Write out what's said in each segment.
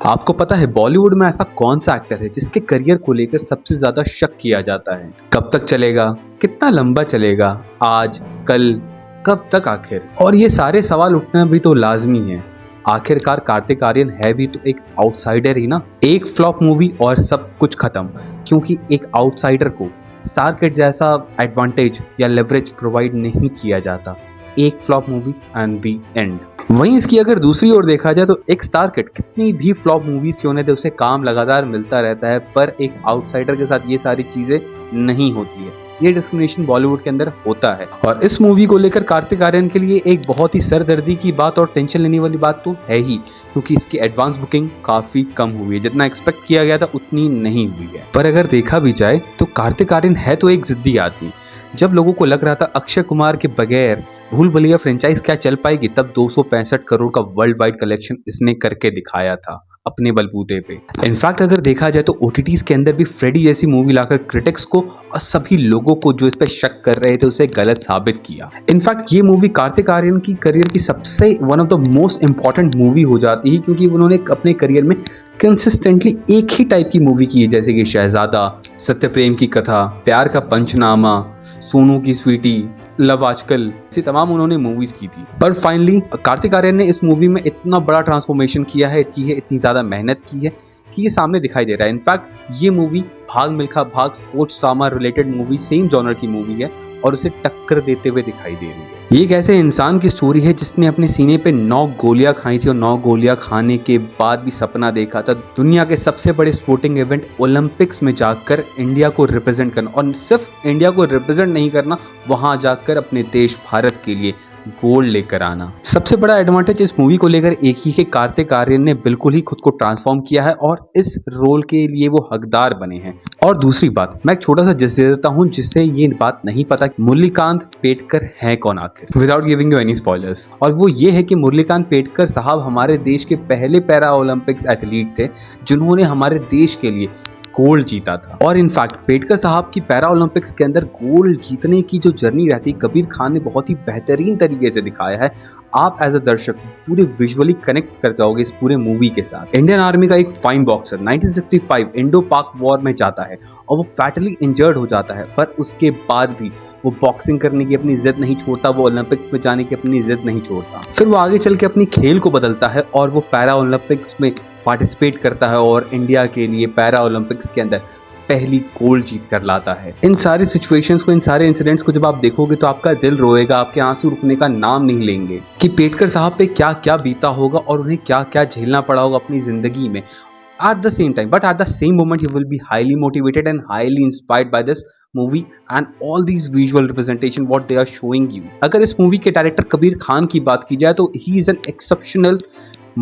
आपको पता है बॉलीवुड में ऐसा कौन सा एक्टर है जिसके करियर को लेकर सबसे ज्यादा शक किया जाता है? कब तक चलेगा, कितना लंबा चलेगा, आज, कल, कब तक आखिर? और ये सारे सवाल उठना भी तो लाजमी है। आखिरकार कार्तिक आर्यन है भी तो एक आउटसाइडर ही ना। एक फ्लॉप मूवी और सब कुछ खत्म, क्योंकि एक आउटसाइडर को स्टार किड जैसा एडवांटेज या लेवरेज प्रोवाइड नहीं किया जाता। एक flop movie and the end. वहीं इसकी अगर दूसरी ओर देखा जाए तो एक स्टार किड कितनी भी फ्लॉप मूवीज क्यों न दे, उसे काम लगातार मिलता रहता है, पर एक आउटसाइडर के साथ ये सारी चीजें नहीं होती है। ये डिस्क्रिमिनेशन बॉलीवुड के अंदर होता है और इस मूवी को लेकर कार्तिक आर्यन के लिए एक बहुत ही सरदर्दी की बात और टेंशन लेने वाली बात तो है ही, क्योंकि इसकी एडवांस बुकिंग काफी कम हुई है। जितना एक्सपेक्ट किया गया था उतनी नहीं हुई है। पर अगर देखा भी जाए तो कार्तिक आर्यन है तो एक जिद्दी आदमी। जब लोगों को लग रहा था अक्षय कुमार के बगैर भूल भुलैया फ्रेंचाइज क्या चल पाएगी, तब 265 करोड़ का वर्ल्ड वाइड कलेक्शन इसने करके दिखाया था अपने बलबूते पे। इनफैक्ट अगर देखा जाए तो ओटीटीज के अंदर भी फ्रेडी जैसी मूवी लाकर क्रिटिक्स को और सभी लोगों को जो इस पे शक कर रहे थे उसे गलत साबित किया। इनफैक्ट ये मूवी कार्तिक आर्यन की करियर की सबसे one of the most important movie हो जाती है, क्योंकि उन्होंने अपने करियर में कंसिस्टेंटली एक ही टाइप की मूवी की है, जैसे कि शहजादा, सत्य प्रेम की कथा, प्यार का पंचनामा, सोनू की स्वीटी, लव आजकल, ऐसी तमाम उन्होंने मूवीज की थी। पर फाइनली कार्तिक आर्यन ने इस मूवी में इतना बड़ा ट्रांसफॉर्मेशन किया है, इतनी ज्यादा मेहनत की है कि ये सामने दिखाई दे रहा है। इनफैक्ट ये मूवी भाग मिल्खा भाग sports drama related movie, same genre की मूवी है और उसे टक्कर देते हुए दिखाई दे रही है। ये एक ऐसे इंसान की स्टोरी है जिसने अपने सीने पे 9 गोलियां खाई थी और 9 गोलियां खाने के बाद भी सपना देखा था दुनिया के सबसे बड़े स्पोर्टिंग इवेंट ओलंपिक्स में जाकर इंडिया को रिप्रेजेंट करना, और सिर्फ इंडिया को रिप्रेजेंट नहीं करना, वहां जाकर अपने देश भारत के लिए गोल्ड लेकर आना। सबसे बड़ा एडवांटेज इस मूवी को लेकर एक ही है, कार्तिक आर्यन ने बिल्कुल ही खुद को ट्रांसफॉर्म किया है और इस रोल के लिए वो हकदार बने हैं। और दूसरी बात, मैं एक छोटा सा जिस दे देता हूं जिससे ये बात नहीं पता मुरलीकांत पेटकर है कौन आखिर, without giving you any spoilers. और वो ये है कि मुरलीकांत पेटकर साहब हमारे देश के पहले पैरा ओलंपिक्स एथलीट थे जिन्होंने हमारे देश के लिए गोल्ड जीता था। और इनफैक्ट पेटकर साहब की पैरा ओलंपिक्स के अंदर गोल्ड जीतने की जो जर्नी रहती है, कबीर खान ने बहुत ही बेहतरीन तरीके से दिखाया है। आप एज अ दर्शक पूरे विजुअली कनेक्ट कर जाओगे इस पूरे मूवी के साथ। इंडियन आर्मी का एक फाइन बॉक्सर 1965 इंडो पाक वॉर में जाता है और वो फैटली इंजर्ड हो जाता है, पर उसके बाद भी वो बॉक्सिंग करने की अपनी जिद नहीं छोड़ता, वो ओलंपिक्स में जाने की अपनी जिद नहीं छोड़ता। फिर वो आगे चल के अपनी खेल को बदलता है और वो पैरा ओलंपिक्स में पार्टिसिपेट करता है और इंडिया के लिए पैरा ओलंपिक्स के अंदर पहली गोल्ड जीत कर लाता है। इन सारी सिचुएशंस को, इन सारे इंसिडेंट्स को जब आप देखोगे तो आपका दिल रोएगा, आपके आंसू रुकने का नाम नहीं लेंगे कि पेटकर साहब पे क्या क्या बीता होगा और उन्हें क्या क्या झेलना पड़ा होगा अपनी जिंदगी में। At the same time, but at the same moment, you will be highly motivated and highly inspired by this movie and all these visual representation what they are showing you. अगर इस मूवी के director Kabir Khan की बात की जाए तो he is an exceptional,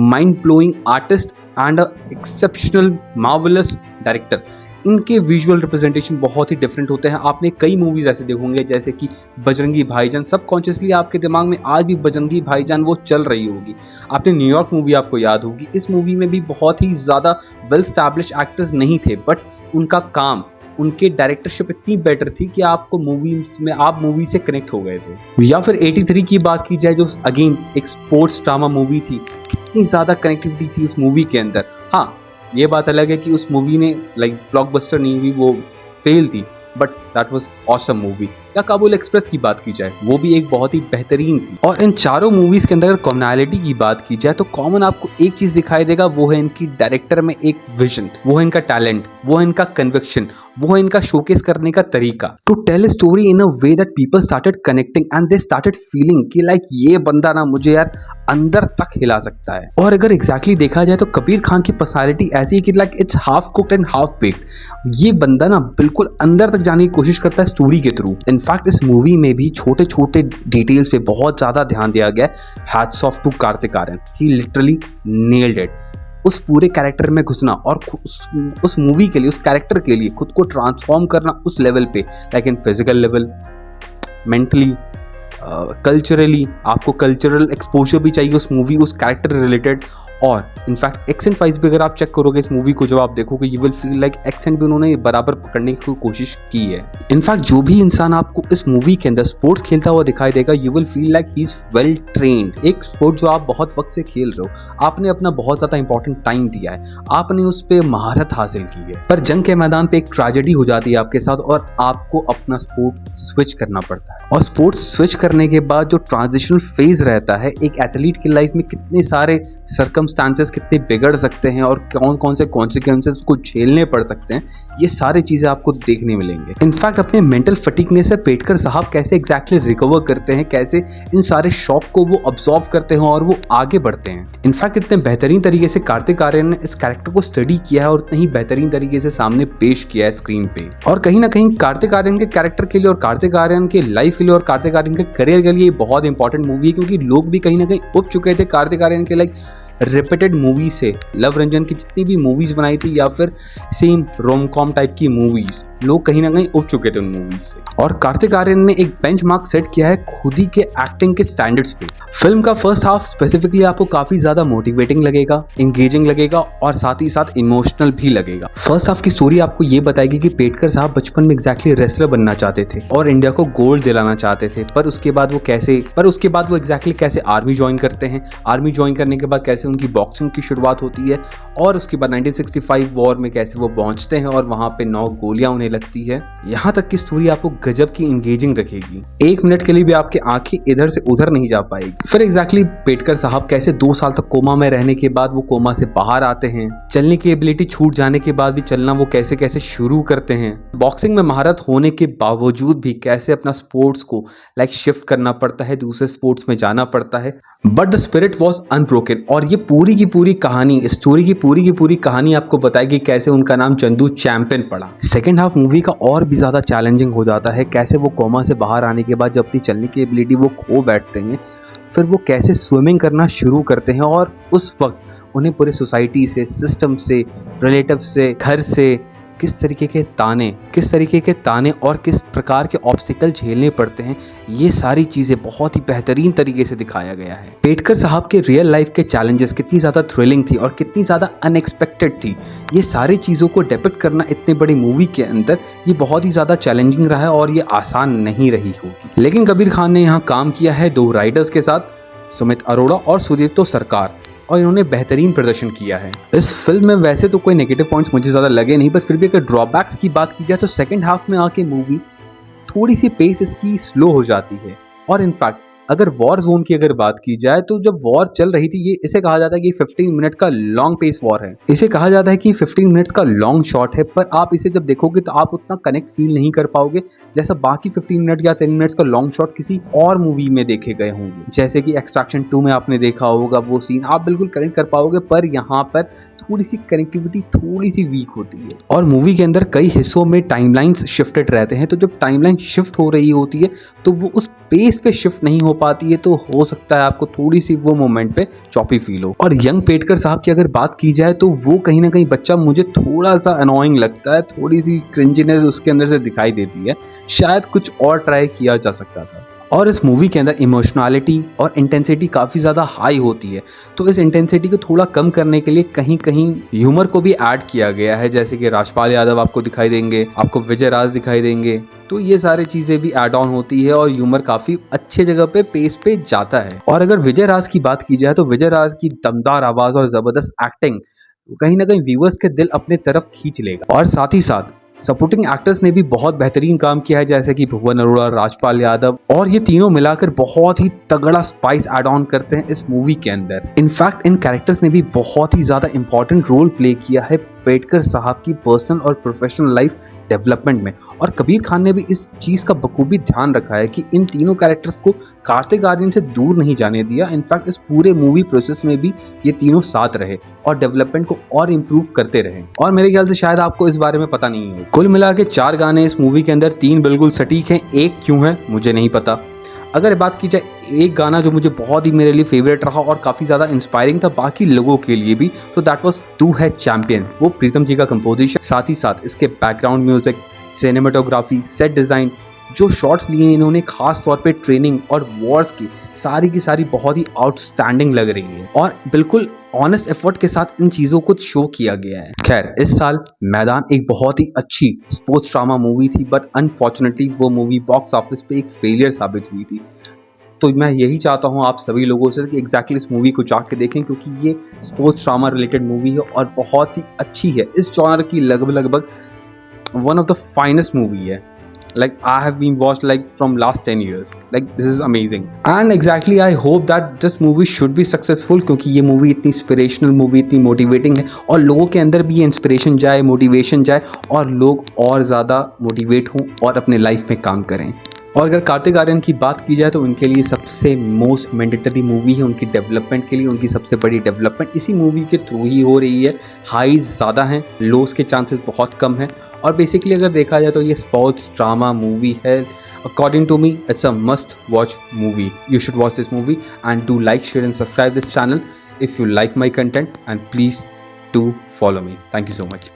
mind-blowing artist and a exceptional, marvelous director. इनके visual representation बहुत ही डिफरेंट होते हैं। आपने कई मूवीज ऐसे देखोगे जैसे कि बजरंगी भाईजान, सबकॉन्शियसली आपके दिमाग में आज भी बजरंगी भाईजान वो चल रही होगी। आपने न्यूयॉर्क मूवी आपको याद होगी। इस मूवी में भी बहुत ही ज़्यादा वेल स्टैब्लिश एक्टर्स नहीं थे, बट उनका काम, उनके डायरेक्टरशिप इतनी बेटर थी कि आपको मूवीज में आप मूवी से कनेक्ट हो गए थे। या फिर 83 की बात की जाए जो अगेन एक स्पोर्ट्स ड्रामा मूवी थी, कितनी ज़्यादा कनेक्टिविटी थी उस मूवी के अंदर। हाँ, ये बात अलग है कि उस मूवी ने ब्लॉकबस्टर नहीं हुई, वो फेल थी, but that was awesome movie. या काबुल एक्सप्रेस की बात की जाए, वो भी एक बहुत ही बेहतरीन थी। और इन चारों मूवीज के अंदर अगर कॉमनैलिटी की बात की जाए तो कॉमन आपको एक चीज दिखाई देगा, वो है इनकी डायरेक्टर में एक विजन, वो है इनका टैलेंट, वो है इनका कन्विक्शन, वो है इनका शोकेस करने का तरीका to tell a story in a way that people started connecting and they started feeling कि लाइक ये बंदा ना मुझे यार अंदर तक हिला सकता है। और अगर एग्जैक्टली देखा जाए तो कबीर खान की पर्सनालिटी ऐसी है कि like it's half cooked and half baked. ये बंदा ना बिल्कुल अंदर तक जाने की कोशिश करता है स्टोरी के थ्रू। इनफैक्ट इस मूवी में भी छोटे छोटे डिटेल्स पे बहुत ज्यादा ध्यान दिया गया। Hats off to Kartik Aaryan, he literally nailed it. उस पूरे कैरेक्टर में घुसना और उस मूवी के लिए, उस कैरेक्टर के लिए खुद को ट्रांसफॉर्म करना उस लेवल पे, like in physical level, mentally, culturally, आपको कल्चरल एक्सपोजर भी चाहिए उस मूवी, उस कैरेक्टर रिलेटेड, और इनफैक्ट एक्सेंट वाइज भी अगर आप चेक करोगे इस मूवी को, जब आप देखोगे you will feel like accent भी उन्होंने बराबर पकड़ने की कोशिश की है। इनफैक्ट जो भी इंसान आपको इस मूवी के अंदर स्पोर्ट्स खेलता हुआ दिखाई देगा, you will feel like he is well trained. एक स्पोर्ट जो आप बहुत वक्त से खेल रहे हो, आपने अपना बहुत ज्यादा इंपॉर्टेंट टाइम दिया है, आपने उस पर महारत हासिल की है, पर जंग के मैदान पे एक ट्रेजेडी हो जाती है आपके साथ और आपको अपना स्पोर्ट स्विच करना पड़ता है। और स्पोर्ट्स स्विच करने के बाद जो ट्रांजिशनल फेज रहता है एक एथलीट की लाइफ में, कितने सारे सर्कमस्टांसेस कितने बिगड़ सकते हैं और कौन कौन से कॉन्सिक्वेंसेस को झेलने पड़ सकते हैं, ये सारी चीजें आपको देखने मिलेंगे। इनफैक्ट अपने मेंटल फटीगनेस से पेटकर साहब कैसे एग्जैक्टली रिकवर करते हैं, कैसे इन सारे शॉक को वो अब्सॉर्ब करते हैं और वो आगे बढ़ते हैं। इनफैक्ट इतने बेहतरीन तरीके से कार्तिक आर्यन ने इस कैरेक्टर को स्टडी किया है और उतने ही बेहतरीन तरीके से सामने पेश किया है स्क्रीन पे। और कहीं ना कहीं कार्तिक आर्यन के कैरेक्टर के लिए और कार्तिक आर्यन के लाइफ के लिए और कार्तिक आर्यन के करियर के लिए बहुत इंपॉर्टेंट मूवी है, क्योंकि लोग भी कहीं ना कहीं उब चुके थे कार्तिक आर्यन के लाइक रिपीटेड मूवी से। लव रंजन की जितनी भी मूवीज बनाई थी या फिर सेम रोमकॉम टाइप की मूवीज, लोग कहीं ना कहीं उब चुके थे उन मूवीज से। और कार्तिक आर्यन ने एक बेंचमार्क सेट किया है खुद ही के एक्टिंग के स्टैंडर्ड्स पे। फिल्म का फर्स्ट हाफ स्पेसिफिकली आपको काफी ज्यादा मोटिवेटिंग लगेगा, एंगेजिंग लगेगा और साथ ही साथ इमोशनल भी लगेगा। फर्स्ट हाफ की स्टोरी आपको ये बताएगी कि पेटकर साहब बचपन में एग्जैक्टली रेसलर बनना चाहते थे और इंडिया को गोल्ड दिलाना चाहते थे, पर उसके बाद वो एग्जैक्टली कैसे आर्मी ज्वाइन करते हैं, आर्मी ज्वाइन करने के बाद कैसे उनकी बॉक्सिंग की शुरुआत होती है और उसके बाद 1965 वॉर में कैसे वो पहुंचते हैं और वहां पे 9 गोलियां उन्हें लगती है। यहाँ तक की स्टोरी आपको गजब की इंगेजिंग रखेगी, एक मिनट के लिए भी आपकी आंखें इधर से उधर नहीं जा पाएगी। फिर एग्जैक्टली पेटकर साहब कैसे 2 साल तक कोमा में रहने के बाद वो कोमा से बाहर आते हैं, चलने की एबिलिटी छूट जाने के बाद भी चलना वो कैसे कैसे शुरू करते हैं, बॉक्सिंग में महारत होने के बावजूद भी कैसे अपना स्पोर्ट्स को शिफ्ट करना पड़ता है, दूसरे स्पोर्ट्स में जाना पड़ता है, but the spirit was unbroken. और ये पूरी की पूरी कहानी, स्टोरी की पूरी कहानी आपको बताएगी कैसे उनका नाम चंदू चैंपियन पड़ा। सेकेंड हाफ मूवी का और भी ज्यादा चैलेंजिंग हो जाता है, कैसे वो कोमा से बाहर आने के बाद जब अपनी चलने की एबिलिटी वो खो बैठते हैं, फिर वो कैसे स्विमिंग करना शुरू करते हैं और उस वक्त उन्हें पूरे सोसाइटी से, सिस्टम से, रिलेटिव से, घर से किस तरीके के ताने और किस प्रकार के ऑब्स्टिकल झेलने पड़ते हैं, ये सारी चीज़ें बहुत ही बेहतरीन तरीके से दिखाया गया है। पेटकर साहब के रियल लाइफ के चैलेंजेस कितनी ज़्यादा थ्रिलिंग थी और कितनी ज़्यादा अनएक्सपेक्टेड थी, ये सारी चीज़ों को डिपिक्ट करना इतने बड़ी मूवी के अंदर ये बहुत ही ज़्यादा चैलेंजिंग रहा है और ये आसान नहीं रही होगी। लेकिन कबीर खान ने यहाँ काम किया है 2 राइडर्स के साथ, सुमित अरोड़ा और सुदीप्तो सरकार, और इन्होंने बेहतरीन प्रदर्शन किया है। इस फिल्म में वैसे तो कोई नेगेटिव पॉइंट्स मुझे ज़्यादा लगे नहीं, पर फिर भी अगर ड्रॉबैक्स की बात की जाए तो सेकंड हाफ में आके मूवी थोड़ी सी पेस इसकी स्लो हो जाती है। और इनफैक्ट अगर वॉर जोन की अगर बात की जाए तो जब वॉर चल रही थी, ये इसे कहा जाता है कि 15 मिनट का लॉन्ग पेस वॉर है, इसे कहा जाता है कि 15 मिनट्स का लॉन्ग शॉट है, पर आप इसे जब देखोगे तो आप उतना कनेक्ट फील नहीं कर पाओगे जैसा बाकी 15 मिनट या 10 मिनट्स का लॉन्ग शॉट किसी और मूवी में देखे गए होंगे। जैसे कि एक्सट्रैक्शन 2 में आपने देखा होगा, वो सीन आप बिल्कुल कनेक्ट कर पाओगे, पर यहाँ पर थोड़ी सी कनेक्टिविटी थोड़ी सी वीक होती है। और मूवी के अंदर कई हिस्सों में टाइमलाइंस शिफ्टेड रहते हैं, तो जब टाइमलाइन शिफ्ट हो रही होती है तो वो उस पेस पे शिफ्ट नहीं हो पाती है, तो हो सकता है आपको थोड़ी सी वो मोमेंट पे चॉपी फील हो। और यंग पेटकर साहब की अगर बात की जाए तो वो कहीं ना कहीं बच्चा मुझे थोड़ा सा अनोइंग लगता है, थोड़ी सी क्रिंजीनेस उसके अंदर से दिखाई देती है, शायद कुछ और ट्राई किया जा सकता था। और इस मूवी के अंदर इमोशनैलिटी और इंटेंसिटी काफ़ी ज़्यादा हाई होती है, तो इस इंटेंसिटी को थोड़ा कम करने के लिए कहीं कहीं ह्यूमर को भी ऐड किया गया है, जैसे कि राजपाल यादव आपको दिखाई देंगे, आपको विजय राज दिखाई देंगे, तो ये सारी चीज़ें भी ऐड ऑन होती है और ह्यूमर काफ़ी अच्छे जगह पे पेस पे जाता है। और अगर विजय राज की बात की जाए तो विजय राज की दमदार आवाज़ और ज़बरदस्त एक्टिंग कहीं ना कहीं व्यूअर्स के दिल अपने तरफ खींच लेगा। और साथ ही साथ सपोर्टिंग एक्टर्स ने भी बहुत बेहतरीन काम किया है, जैसे कि भुवन अरोड़ा, राजपाल यादव, और ये तीनों मिलाकर बहुत ही तगड़ा स्पाइस ऐड ऑन करते हैं इस मूवी के अंदर। इनफैक्ट इन कैरेक्टर्स ने भी बहुत ही ज्यादा इंपॉर्टेंट रोल प्ले किया है पेटकर साहब की पर्सनल और प्रोफेशनल लाइफ डेवलपमेंट में। और कबीर खान ने भी इस चीज़ का बखूबी ध्यान रखा है कि इन तीनों कैरेक्टर्स को कार्तिक आर्यन से दूर नहीं जाने दिया। इनफैक्ट इस पूरे मूवी प्रोसेस में भी ये तीनों साथ रहे और डेवलपमेंट को और इम्प्रूव करते रहे। और मेरे ख्याल से शायद आपको इस बारे में पता नहीं है, कुल मिला के 4 गाने इस मूवी के अंदर, 3 बिल्कुल सटीक हैं, 1 क्यों है मुझे नहीं पता। अगर बात की जाए एक गाना जो मुझे बहुत ही मेरे लिए फेवरेट रहा और काफ़ी ज़्यादा इंस्पायरिंग था बाकी लोगों के लिए भी, तो दैट वाज तू है चैंपियन। वो प्रीतम जी का कंपोजिशन, साथ ही साथ इसके background music, cinematography, set design, जो शॉट्स लिए इन्होंने खास तौर पे ट्रेनिंग और वॉर्स की सारी बहुत ही आउटस्टैंडिंग लग रही है। और बिल्कुल ऑनेस्ट एफर्ट के साथ इन चीज़ों को शो किया गया है। खैर, इस साल मैदान एक बहुत ही अच्छी स्पोर्ट्स ड्रामा मूवी थी, बट अनफॉर्चुनेटली वो मूवी बॉक्स ऑफिस पे एक फेलियर साबित हुई थी। तो मैं यही चाहता हूँ आप सभी लोगों से कि एग्जैक्टली इस मूवी को जाके देखें, क्योंकि ये स्पोर्ट्स ड्रामा रिलेटेड मूवी है और बहुत ही अच्छी है। इस जॉनर की लगभग one of the finest movie है। Like I have been watched like from last 10 years. Like this is amazing. And exactly I hope that this movie should be successful, क्योंकि ये मूवी इतनी इंस्पिरेशनल मूवी, इतनी motivating है और लोगों के अंदर भी ये इंस्पिरेशन जाए, मोटिवेशन जाए और लोग और ज़्यादा मोटिवेट हों और अपने लाइफ में काम करें। और अगर कार्तिक आर्यन की बात की जाए तो उनके लिए सबसे मोस्ट मैंडेटरी मूवी है, उनकी डेवलपमेंट के लिए उनकी सबसे बड़ी डेवलपमेंट इसी मूवी के थ्रू ही हो रही है। हाईज ज़्यादा हैं, लोस के चांसेस बहुत कम हैं और बेसिकली अगर देखा जाए तो ये स्पोर्ट्स ड्रामा मूवी है। According to me it's a must watch movie. You should watch this movie and do like, share and subscribe this channel if you like my content and please do follow me. Thank you so much.